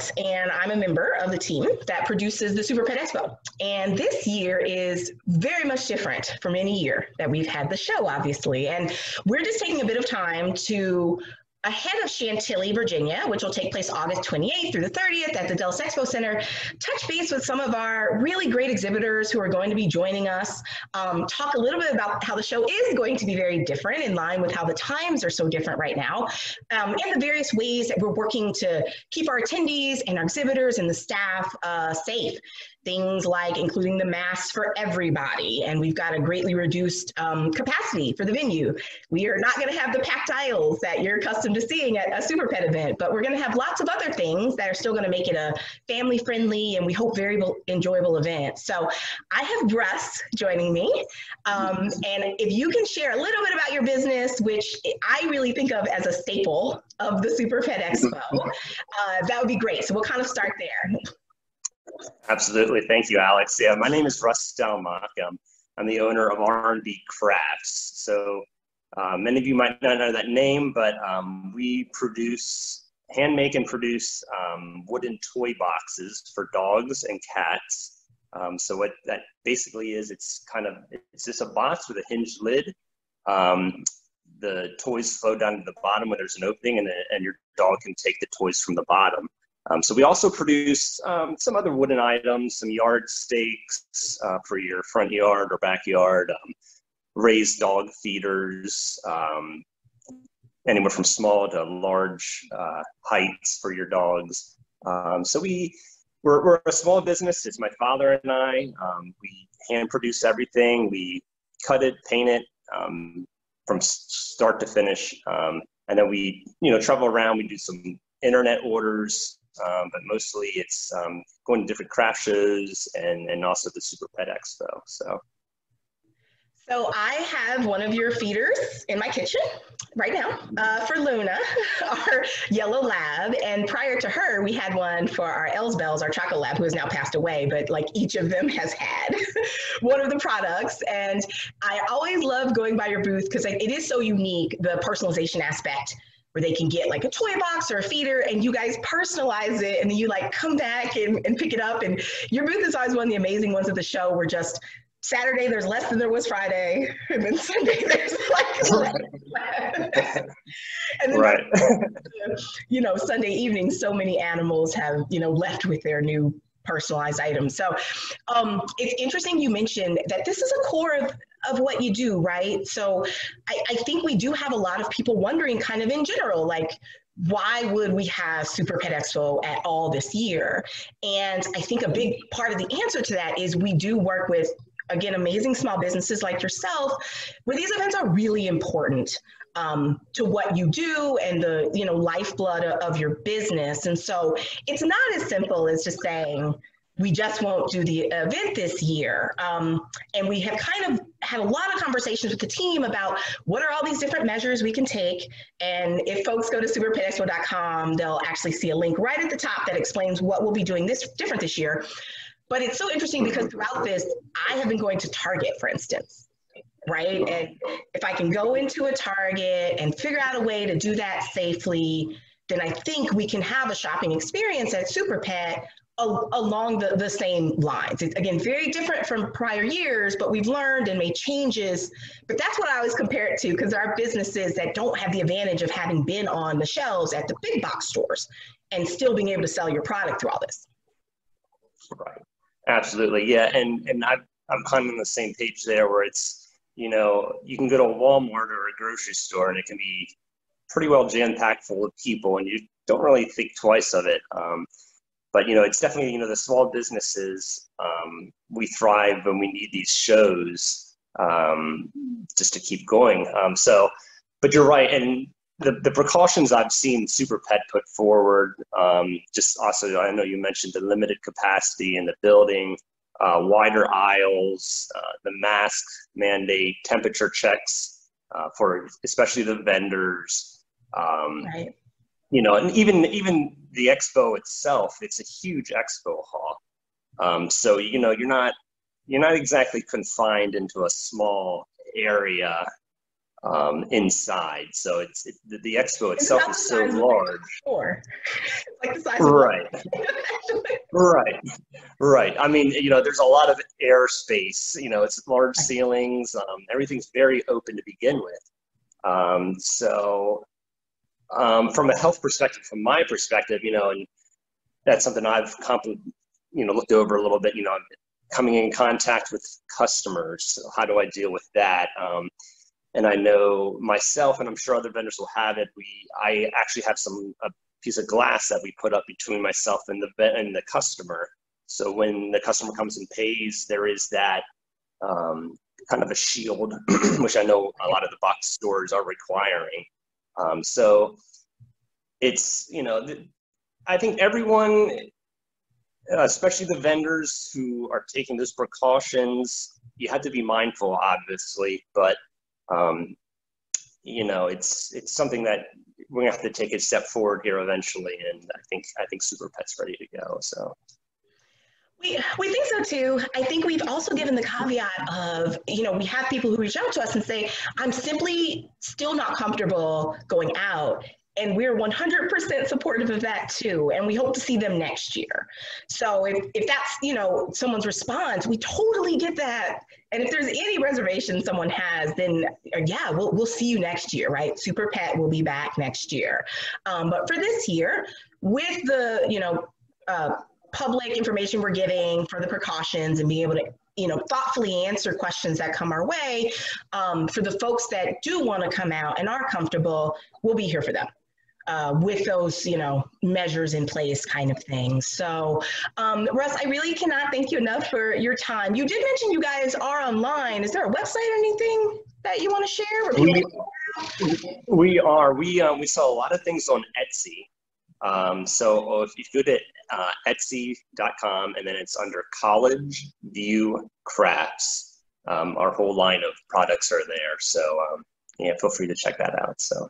Alex, and I'm a member of the team that produces the Super Pet Expo. And this year is very much different from any year that we've had the show, obviously. And we're just taking a bit of time to, ahead of Chantilly, Virginia, which will take place August 28th through the 30th at the Dulles Expo Center, touch base with some of our really great exhibitors who are going to be joining us, talk a little bit about how the show is going to be very different in line with how the times are so different right now, and the various ways that we're working to keep our attendees and our exhibitors and the staff safe. Things like including the masks for everybody, and we've got a greatly reduced capacity for the venue. We are not going to have the packed aisles that you're accustomed to seeing at a Super Pet event, but we're going to have lots of other things that are still going to make it a family-friendly and we hope very enjoyable event. So I have Russ joining me, and if you can share a little bit about your business, which I really think of as a staple of the Super Pet Expo, that would be great. So we'll kind of start there. Absolutely. Thank you, Alex. Yeah, my name is Russ Stellmach. I'm the owner of R&B Crafts. So many of you might not know that name, but we hand make and produce wooden toy boxes for dogs and cats. So what that basically is, it's just a box with a hinged lid. The toys flow down to the bottom where there's an opening, and your dog can take the toys from the bottom. So we also produce some other wooden items, some yard stakes for your front yard or backyard, raised dog feeders, anywhere from small to large heights for your dogs. So we're a small business. It's my father and I. We hand produce everything. We cut it, paint it from start to finish. And then we travel around. We do some internet orders. But mostly it's going to different craft shows and also the Super Pet Expo. So I have one of your feeders in my kitchen right now for Luna, our yellow lab. And prior to her, we had one for our Elsbells, our chocolate lab, who has now passed away, but like each of them has had one of the products. And I always love going by your booth because it is so unique, the personalization aspect, where they can get like a toy box or a feeder and you guys personalize it and then you like come back and pick it up. And your booth is always one of the amazing ones at the show where just Saturday there's less than there was Friday, and then Sunday there's like and then right. Sunday evening so many animals have left with their new personalized items. So it's interesting you mentioned that this is a core of what you do, right? So I think we do have a lot of people wondering kind of in general, like, why would we have Super Pet Expo at all this year? And I think a big part of the answer to that is we do work with, again, amazing small businesses like yourself, where these events are really important to what you do and the lifeblood of your business. And so it's not as simple as just saying, we just won't do the event this year. And we have kind of had a lot of conversations with the team about what are all these different measures we can take. And if folks go to superpetexpo.com, they'll actually see a link right at the top that explains what we'll be doing different this year. But it's so interesting because throughout this, I have been going to Target, for instance, right? And if I can go into a Target and figure out a way to do that safely, then I think we can have a shopping experience at Super Pet along the same lines. It's, again, very different from prior years, but we've learned and made changes. But that's what I always compare it to, because there are businesses that don't have the advantage of having been on the shelves at the big box stores and still being able to sell your product through all this. Right. Absolutely. Yeah. And I'm kind of on the same page there, where it's, you can go to a Walmart or a grocery store and it can be pretty well jam-packed full of people and you don't really think twice of it. But, it's definitely, the small businesses, we thrive when we need these shows just to keep going. But you're right. And the precautions I've seen Super Pet put forward, just also, I know you mentioned the limited capacity in the building, wider aisles, the mask mandate, temperature checks for especially the vendors. Right. And even the expo itself, it's a huge expo hall. So, you're not exactly confined into a small area. inside. So the expo It's itself about the is so size large. It's like the size Right. of Right. Right. I mean, there's a lot of airspace, it's large ceilings, everything's very open to begin with. From a health perspective, from my perspective, and that's something I've looked over a little bit, coming in contact with customers. So how do I deal with that? And I know myself, and I'm sure other vendors will have it. I actually have a piece of glass that we put up between myself and the customer. So when the customer comes and pays, there is that kind of a shield, which I know a lot of the box stores are requiring. So it's, I think everyone, especially the vendors who are taking those precautions, you have to be mindful, obviously, but it's something that we're gonna have to take a step forward here eventually, and I think Super Pet's ready to go. So we think so too. I think we've also given the caveat of, we have people who reach out to us and say, I'm simply still not comfortable going out. And we're 100% supportive of that too. And we hope to see them next year. So if that's, someone's response, we totally get that. And if there's any reservation someone has, then yeah, we'll see you next year, right? Super Pet will be back next year. But for this year, with the, public information we're giving for the precautions and being able to, thoughtfully answer questions that come our way, for the folks that do want to come out and are comfortable, we'll be here for them. With those, measures in place kind of thing. So, Russ, I really cannot thank you enough for your time. You did mention you guys are online. Is there a website or anything that you want to share? We are. We sell a lot of things on Etsy. So if you go to Etsy.com, and then it's under College View Crafts, our whole line of products are there. So yeah, feel free to check that out. So.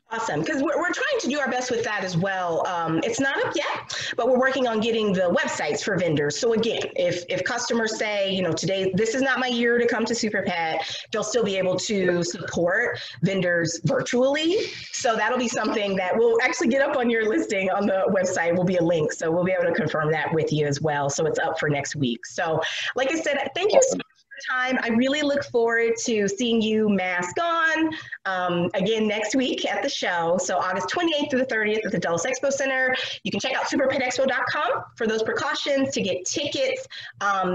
Awesome, because we're trying to do our best with that as well. It's not up yet, but we're working on getting the websites for vendors. So again, if customers say, today, this is not my year to come to Super Pet, they'll still be able to support vendors virtually. So that'll be something that we'll actually get up on your listing on the website. Will be a link. So we'll be able to confirm that with you as well. So it's up for next week. So like I said, thank you so much time. I really look forward to seeing you mask on again next week at the show. So August 28th through the 30th at the Dulles Expo Center. You can check out superpetexpo.com for those precautions to get tickets.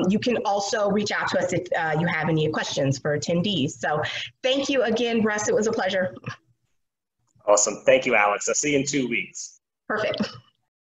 You can also reach out to us if you have any questions for attendees. So thank you again, Russ. It was a pleasure. Awesome. Thank you, Alex. I'll see you in 2 weeks. Perfect.